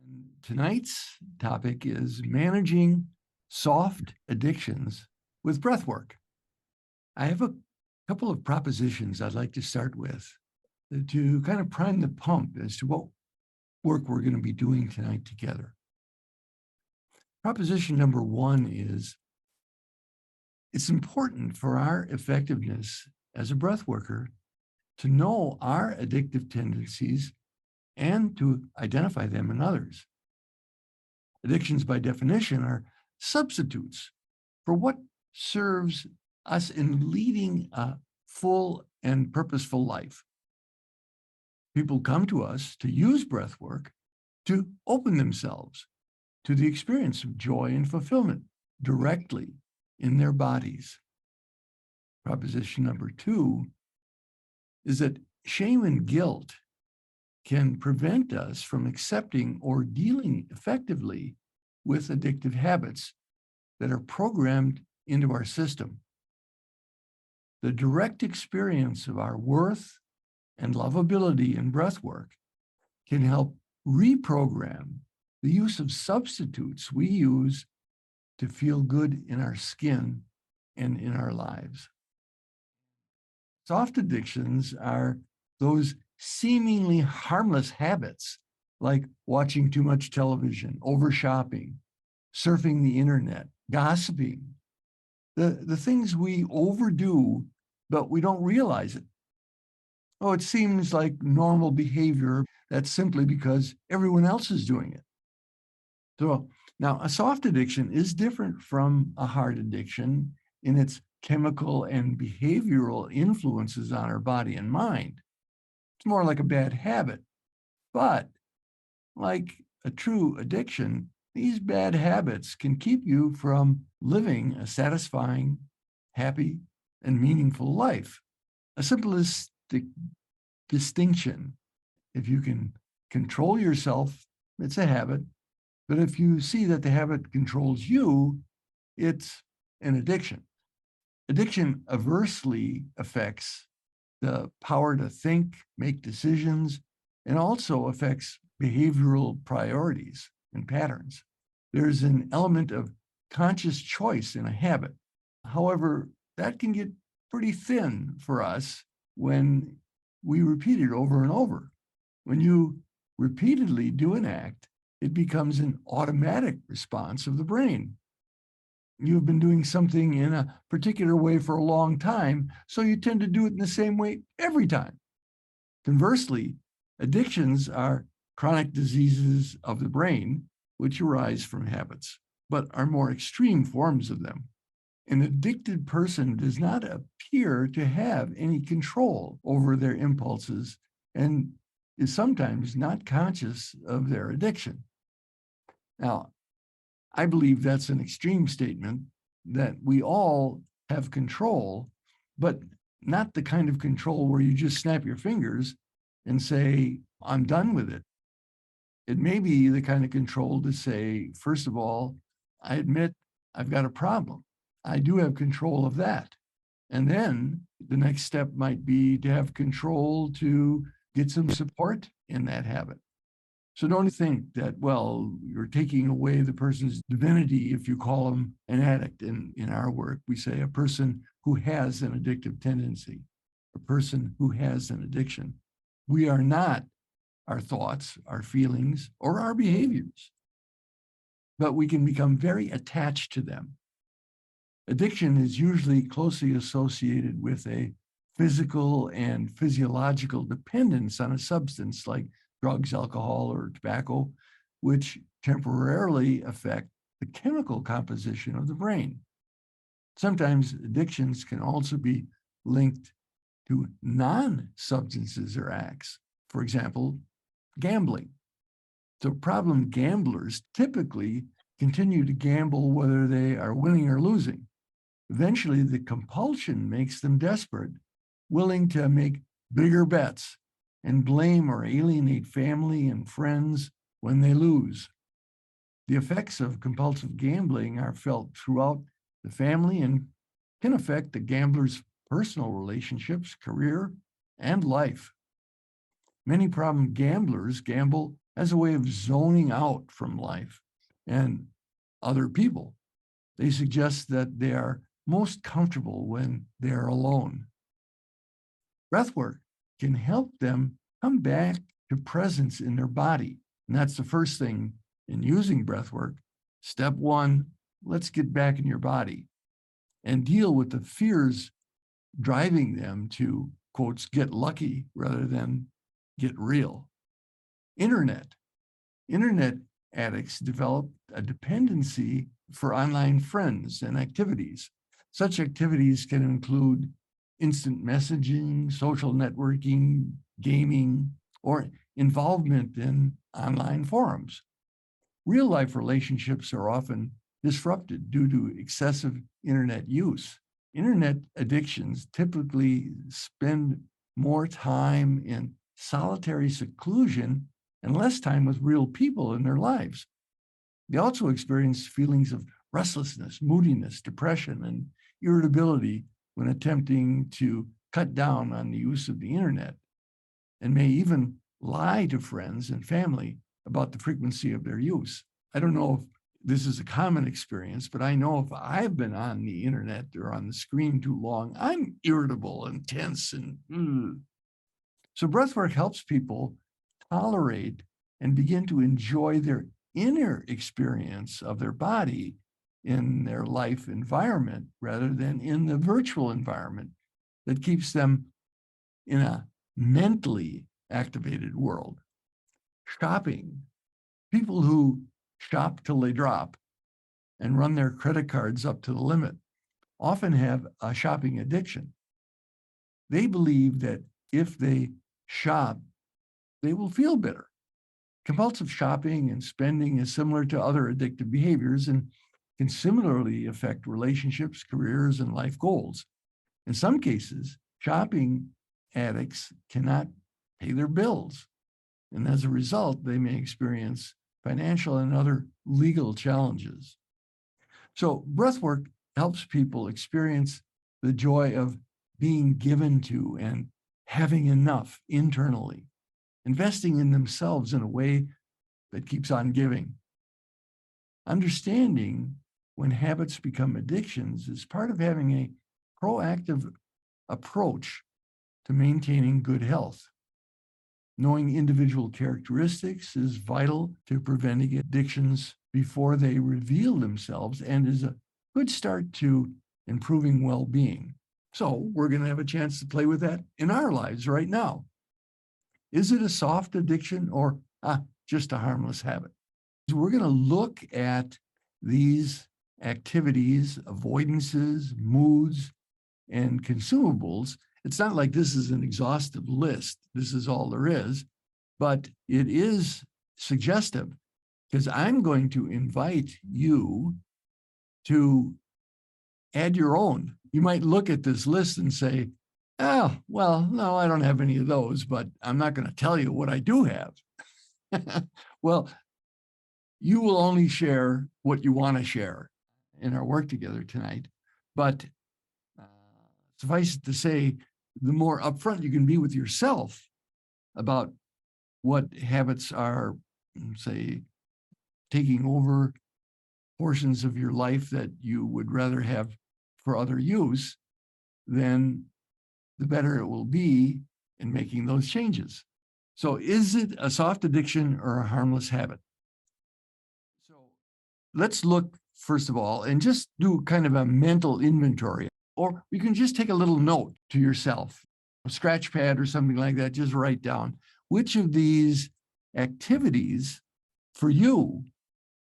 And tonight's topic is managing soft addictions with breathwork. I have a couple of propositions I'd like to start with to kind of prime the pump as to what work we're going to be doing tonight together. Proposition number one is it's important for our effectiveness as a breath worker to know our addictive tendencies and to identify them in others. Addictions, by definition, are substitutes for what serves us in leading a full and purposeful life. People come to us to use breath work to open themselves to the experience of joy and fulfillment directly in their bodies. Proposition number two is that shame and guilt can prevent us from accepting or dealing effectively with addictive habits that are programmed into our system. The direct experience of our worth and lovability in breathwork can help reprogram the use of substitutes we use to feel good in our skin and in our lives. Soft addictions are those seemingly harmless habits like watching too much television, over shopping, surfing the internet, gossiping, the things we overdo, but we don't realize it. Oh, it seems like normal behavior. That's simply because everyone else is doing it. So now a soft addiction is different from a hard addiction in its chemical and behavioral influences on our body and mind. It's more like a bad habit. But like a true addiction, these bad habits can keep you from living a satisfying, happy, and meaningful life. A simplistic distinction: if you can control yourself, it's a habit. But if you see that the habit controls you, it's an addiction. Addiction adversely affects the power to think, make decisions, and also affects behavioral priorities and patterns. There's an element of conscious choice in a habit. However, that can get pretty thin for us when we repeat it over and over. When you repeatedly do an act, it becomes an automatic response of the brain. You've been doing something in a particular way for a long time, so you tend to do it in the same way every time. Conversely, addictions are chronic diseases of the brain, which arise from habits, but are more extreme forms of them. An addicted person does not appear to have any control over their impulses and is sometimes not conscious of their addiction. Now, I believe that's an extreme statement, that we all have control, but not the kind of control where you just snap your fingers and say, I'm done with it. It may be the kind of control to say, first of all, I admit I've got a problem. I do have control of that. And then the next step might be to have control to get some support in that habit. So don't think that, well, you're taking away the person's divinity if you call them an addict. In our work, we say a person who has an addictive tendency, a person who has an addiction. We are not our thoughts, our feelings, or our behaviors, but we can become very attached to them. Addiction is usually closely associated with a physical and physiological dependence on a substance like drugs, alcohol, or tobacco, which temporarily affect the chemical composition of the brain. Sometimes addictions can also be linked to non-substances or acts. For example, gambling. So problem gamblers typically continue to gamble whether they are winning or losing. Eventually, the compulsion makes them desperate, willing to make bigger bets and blame or alienate family and friends when they lose. The effects of compulsive gambling are felt throughout the family and can affect the gambler's personal relationships, career, and life. Many problem gamblers gamble as a way of zoning out from life and other people. They suggest that they are most comfortable when they are alone. Breathwork can help them come back to presence in their body. And that's the first thing in using breathwork. Step one, let's get back in your body and deal with the fears driving them to, quotes, get lucky rather than get real. Internet addicts develop a dependency for online friends and activities. Such activities can include instant messaging, social networking, gaming, or involvement in online forums. Real life relationships are often disrupted due to excessive internet use. Internet addictions typically spend more time in solitary seclusion and less time with real people in their lives. They also experience feelings of restlessness, moodiness, depression, and irritability when attempting to cut down on the use of the internet, and may even lie to friends and family about the frequency of their use. I don't know if this is a common experience, but I know if I've been on the internet or on the screen too long, I'm irritable and tense and So breathwork helps people tolerate and begin to enjoy their inner experience of their body in their life environment rather than in the virtual environment that keeps them in a mentally activated world. Shopping. People who shop till they drop and run their credit cards up to the limit often have a shopping addiction. They believe that if they shop, they will feel better. Compulsive shopping and spending is similar to other addictive behaviors and can similarly affect relationships, careers, and life goals. In some cases, shopping addicts cannot pay their bills. And as a result, they may experience financial and other legal challenges. So breathwork helps people experience the joy of being given to and having enough internally, investing in themselves in a way that keeps on giving. Understanding when habits become addictions is part of having a proactive approach to maintaining good health. Knowing individual characteristics is vital to preventing addictions before they reveal themselves and is a good start to improving well-being. So we're going to have a chance to play with that in our lives right now. Is it a soft addiction or just a harmless habit? So we're going to look at these activities, avoidances, moods, and consumables. It's not like this is an exhaustive list. This is all there is, but it is suggestive because I'm going to invite you to add your own. You might look at this list and say, oh, well, no, I don't have any of those, but I'm not going to tell you what I do have. Well, you will only share what you want to share in our work together tonight. But suffice it to say, the more upfront you can be with yourself about what habits are, say, taking over portions of your life that you would rather have for other use, then the better it will be in making those changes. So is it a soft addiction or a harmless habit? So let's look, first of all, and just do kind of a mental inventory, or you can just take a little note to yourself, a scratch pad or something like that, just write down which of these activities for you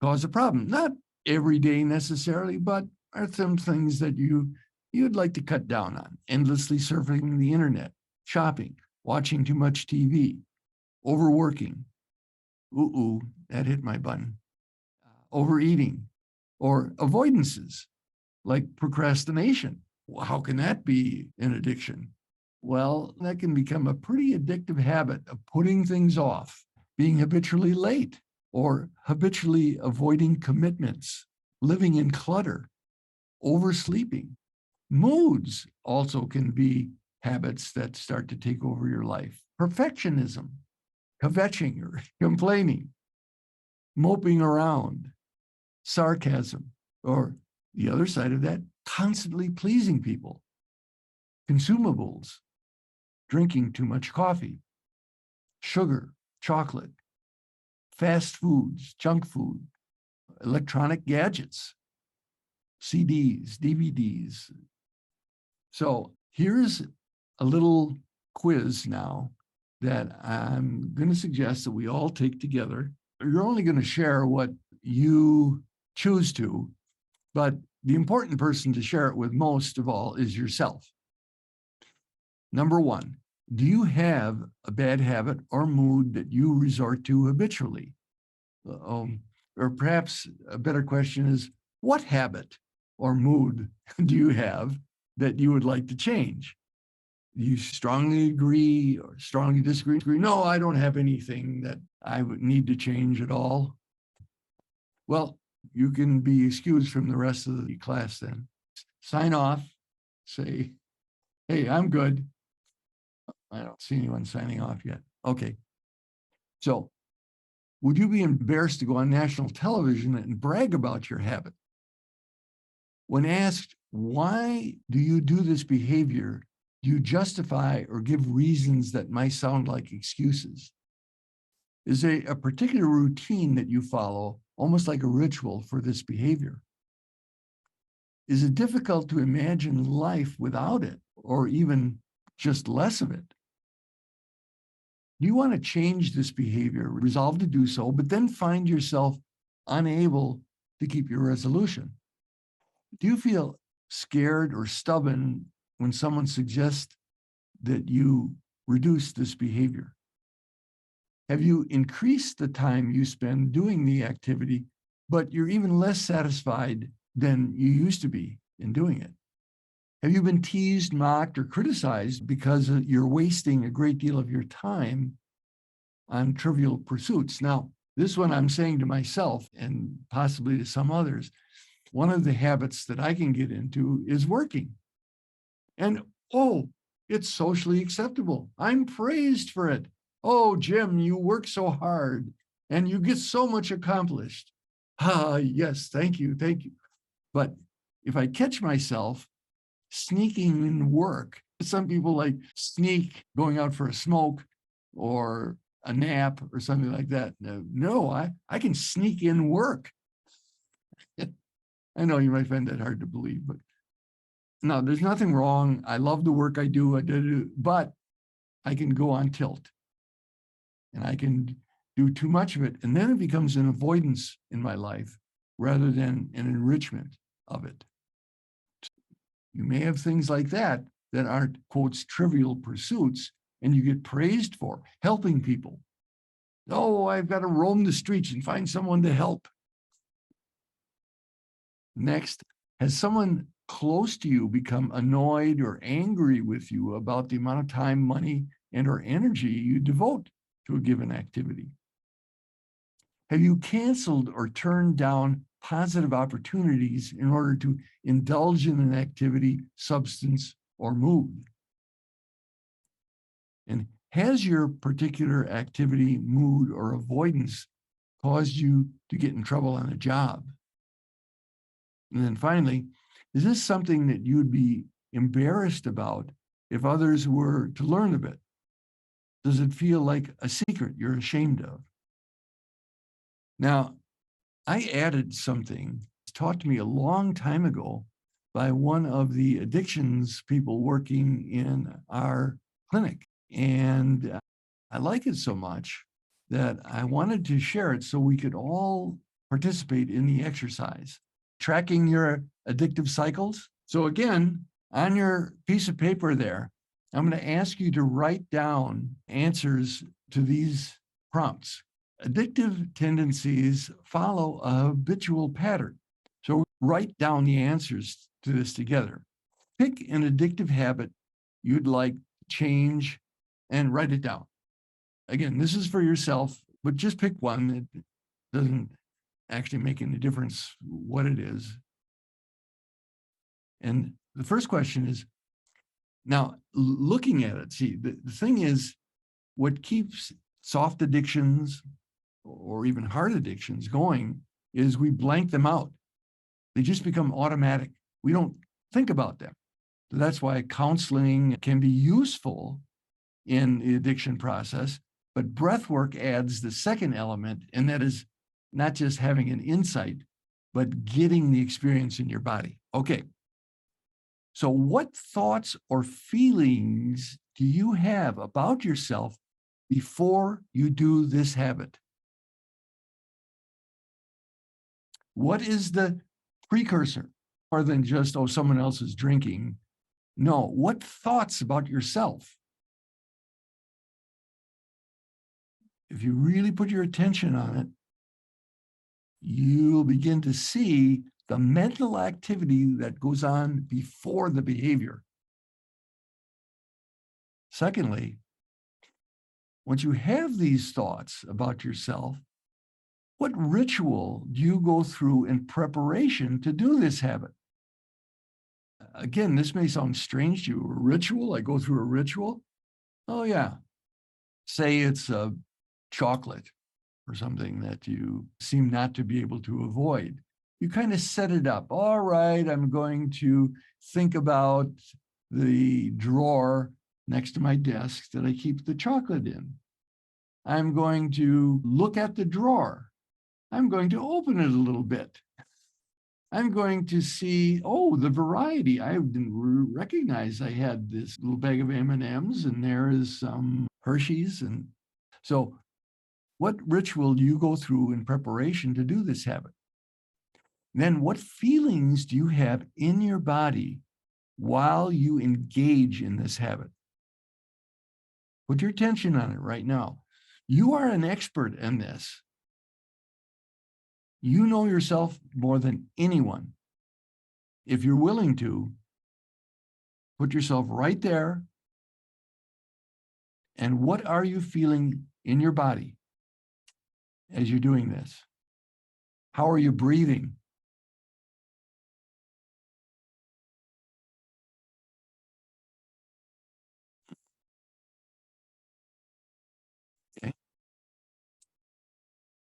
cause a problem. Not every day necessarily, but are some things that you'd like to cut down on. Endlessly surfing the internet, shopping, watching too much TV, overworking. That hit my button. Overeating, or avoidances like procrastination. Well, how can that be an addiction? Well, that can become a pretty addictive habit of putting things off, being habitually late, or habitually avoiding commitments, living in clutter, oversleeping. Moods also can be habits that start to take over your life. Perfectionism, kvetching or complaining, moping around, sarcasm, or the other side of that, constantly pleasing people, consumables, drinking too much coffee, sugar, chocolate, fast foods, junk food, electronic gadgets, CDs, DVDs. So here's a little quiz now that I'm going to suggest that we all take together. You're only going to share what you choose to, but the important person to share it with most of all is yourself. Number one, do you have a bad habit or mood that you resort to habitually? Or perhaps a better question is, what habit or mood do you have that you would like to change? You strongly agree or strongly disagree? No, I don't have anything that I would need to change at all. Well, you can be excused from the rest of the class then. Sign off, say, hey, I'm good. I don't see anyone signing off yet. Okay. So, would you be embarrassed to go on national television and brag about your habit? When asked, why do you do this behavior, do you justify or give reasons that might sound like excuses? Is a particular routine that you follow almost like a ritual for this behavior? Is it difficult to imagine life without it, or even just less of it? Do you want to change this behavior, resolve to do so, but then find yourself unable to keep your resolution? Do you feel scared or stubborn when someone suggests that you reduce this behavior? Have you increased the time you spend doing the activity, but you're even less satisfied than you used to be in doing it? Have you been teased, mocked, or criticized because you're wasting a great deal of your time on trivial pursuits? Now, this one I'm saying to myself and possibly to some others, one of the habits that I can get into is working. And oh, it's socially acceptable. I'm praised for it. Oh, Jim, you work so hard and you get so much accomplished. Ah, yes, thank you, thank you. But if I catch myself sneaking in work, some people like sneak going out for a smoke or a nap or something like that. No, I can sneak in work. I know you might find that hard to believe, but no, there's nothing wrong. I love the work I do, but I can go on tilt and I can do too much of it. And then it becomes an avoidance in my life rather than an enrichment of it. You may have things like that that aren't, quotes, trivial pursuits, and you get praised for helping people. Oh, I've got to roam the streets and find someone to help. Next, has someone close to you become annoyed or angry with you about the amount of time, money, and or energy you devote to a given activity? Have you canceled or turned down positive opportunities in order to indulge in an activity, substance, or mood? And has your particular activity, mood, or avoidance caused you to get in trouble on a job? And then finally, is this something that you'd be embarrassed about if others were to learn of it? Does it feel like a secret you're ashamed of? Now, I added something taught to me a long time ago by one of the addictions people working in our clinic. And I like it so much that I wanted to share it so we could all participate in the exercise. Tracking your addictive cycles. So again, on your piece of paper there, I'm going to ask you to write down answers to these prompts. Addictive tendencies follow a habitual pattern. So write down the answers to this together. Pick an addictive habit you'd like to change and write it down. Again, this is for yourself, but just pick one. It doesn't actually make any difference what it is. And the first question is, now looking at it, see, the thing is, what keeps soft addictions or even hard addictions going is we blank them out. They just become automatic. We don't think about them. So that's why counseling can be useful in the addiction process. But breath work adds the second element, and that is not just having an insight, but getting the experience in your body. Okay. So, what thoughts or feelings do you have about yourself before you do this habit? What is the precursor? More than just, oh, someone else is drinking. No, what thoughts about yourself? If you really put your attention on it, you'll begin to see the mental activity that goes on before the behavior. Secondly, once you have these thoughts about yourself, what ritual do you go through in preparation to do this habit? Again, this may sound strange to you. A ritual? I go through a ritual? Oh, yeah. Say it's a chocolate or something that you seem not to be able to avoid. You kind of set it up. All right, I'm going to think about the drawer next to my desk that I keep the chocolate in. I'm going to look at the drawer. I'm going to open it a little bit. I'm going to see, oh, the variety. I didn't recognize I had this little bag of M&Ms and there is some Hershey's. And so what ritual do you go through in preparation to do this habit? Then what feelings do you have in your body while you engage in this habit? Put your attention on it right now. You are an expert in this. You know yourself more than anyone. If you're willing to, put yourself right there. And what are you feeling in your body as you're doing this? How are you breathing? Okay.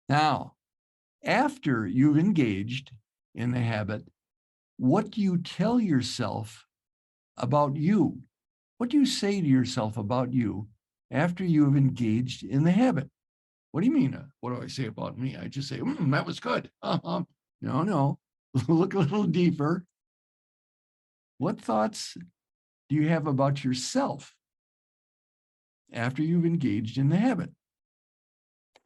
Now, after you've engaged in the habit, what do you tell yourself about you? What do you say to yourself about you after you have engaged in the habit? What do you mean? What do I say about me? I just say, that was good. No. Look a little deeper. What thoughts do you have about yourself after you've engaged in the habit?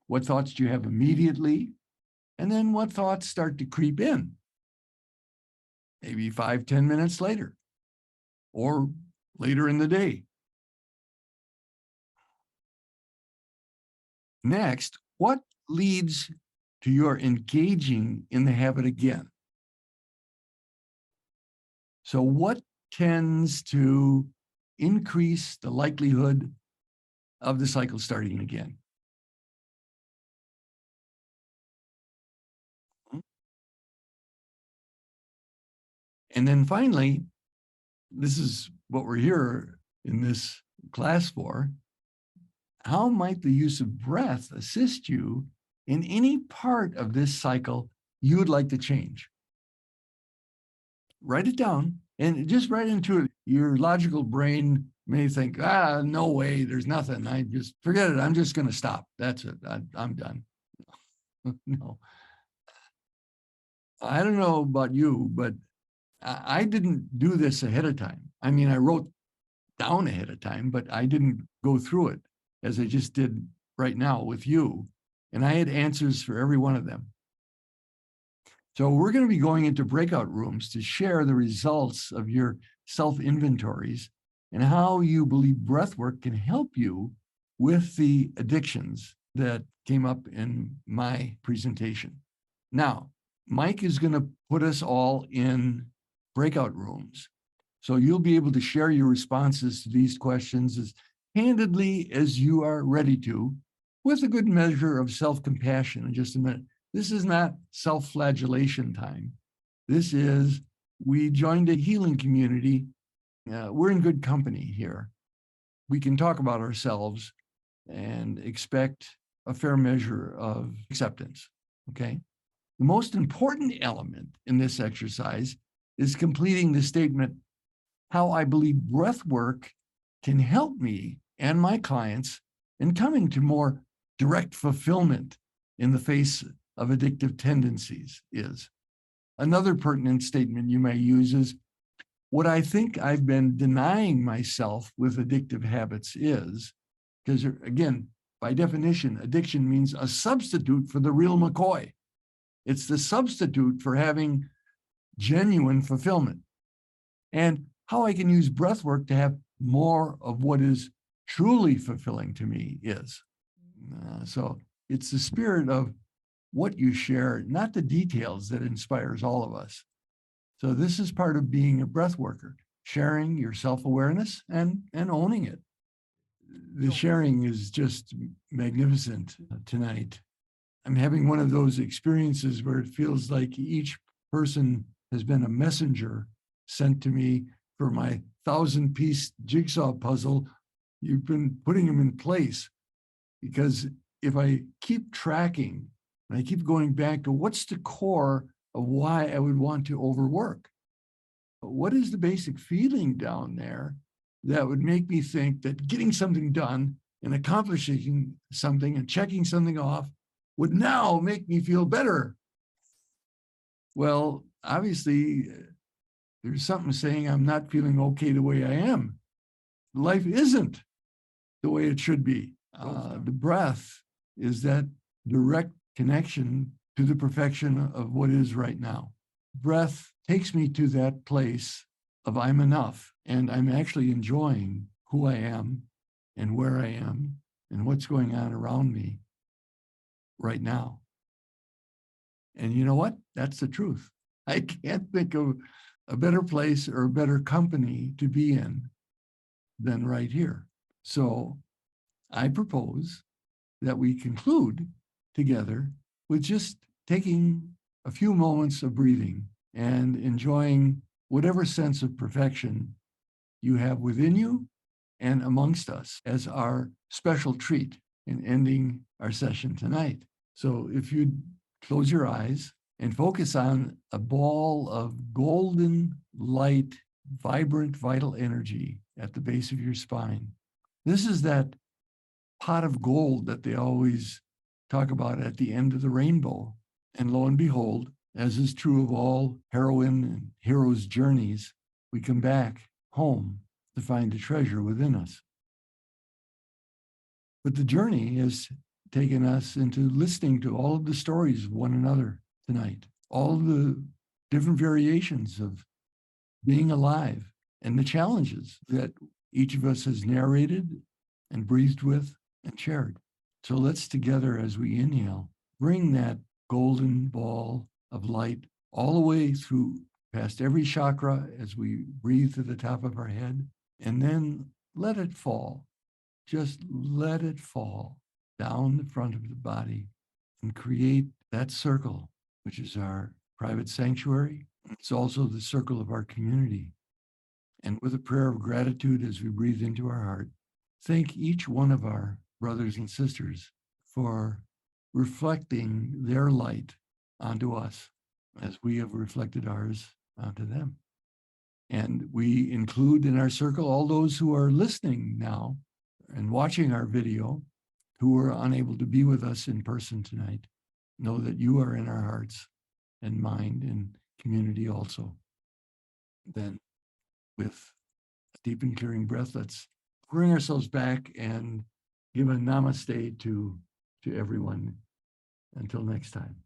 What thoughts do you have immediately? And then what thoughts start to creep in? Maybe 5-10 minutes later or later in the day. Next, what leads to your engaging in the habit again? So what tends to increase the likelihood of the cycle starting again? And then finally, this is what we're here in this class for. How might the use of breath assist you in any part of this cycle you would like to change? Write it down and just write into it. Your logical brain may think, no way, there's nothing. I just forget it. I'm just going to stop. That's it. I'm done. No, I don't know about you, but I didn't do this ahead of time. I mean, I wrote down ahead of time, but I didn't go through it as I just did right now with you. And I had answers for every one of them. So we're going to be going into breakout rooms to share the results of your self-inventories and how you believe breathwork can help you with the addictions that came up in my presentation. Now, Mike is going to put us all in breakout rooms. So you'll be able to share your responses to these questions as candidly as you are ready to, with a good measure of self-compassion in just a minute. This is not self-flagellation time. This is, we joined a healing community. We're in good company here. We can talk about ourselves and expect a fair measure of acceptance. Okay. The most important element in this exercise is completing the statement, how I believe breath work can help me and my clients in coming to more direct fulfillment in the face of addictive tendencies is. Another pertinent statement you may use is, what I think I've been denying myself with addictive habits is, because again, by definition, addiction means a substitute for the real McCoy. It's the substitute for having genuine fulfillment. And how I can use breath work to have more of what is truly fulfilling to me is. So it's the spirit of what you share, not the details, that inspires all of us. So this is part of being a breath worker, sharing your self-awareness and owning it. The sharing is just magnificent tonight. I'm having one of those experiences where it feels like each person has been a messenger sent to me for my 1,000-piece jigsaw puzzle. You've been putting them in place, because if I keep tracking and I keep going back to what's the core of why I would want to overwork, what is the basic feeling down there that would make me think that getting something done and accomplishing something and checking something off would now make me feel better? Well, obviously, there's something saying I'm not feeling okay the way I am. Life isn't the way it should be. The breath is that direct connection to the perfection of what is right now. Breath takes me to that place of I'm enough, and I'm actually enjoying who I am and where I am and what's going on around me right now. And you know what? That's the truth. I can't think of a better place or a better company to be in than right here. So I propose that we conclude together with just taking a few moments of breathing and enjoying whatever sense of perfection you have within you and amongst us as our special treat in ending our session tonight. So if you'd close your eyes and focus on a ball of golden light, vibrant, vital energy at the base of your spine. This is that pot of gold that they always talk about at the end of the rainbow. And lo and behold, as is true of all heroine and heroes' journeys, we come back home to find a treasure within us. But the journey has taken us into listening to all of the stories of one another tonight, all the different variations of being alive and the challenges that each of us has narrated and breathed with and shared. So let's together, as we inhale, bring that golden ball of light all the way through past every chakra as we breathe to the top of our head, and then let it fall. Just let it fall down the front of the body and create that circle, which is our private sanctuary. It's also the circle of our community. And with a prayer of gratitude as we breathe into our heart, thank each one of our brothers and sisters for reflecting their light onto us as we have reflected ours onto them. And we include in our circle all those who are listening now and watching our video who are unable to be with us in person tonight. Know that you are in our hearts and mind and community also. Then with a deep and clearing breath, let's bring ourselves back and give a namaste to everyone. Until next time.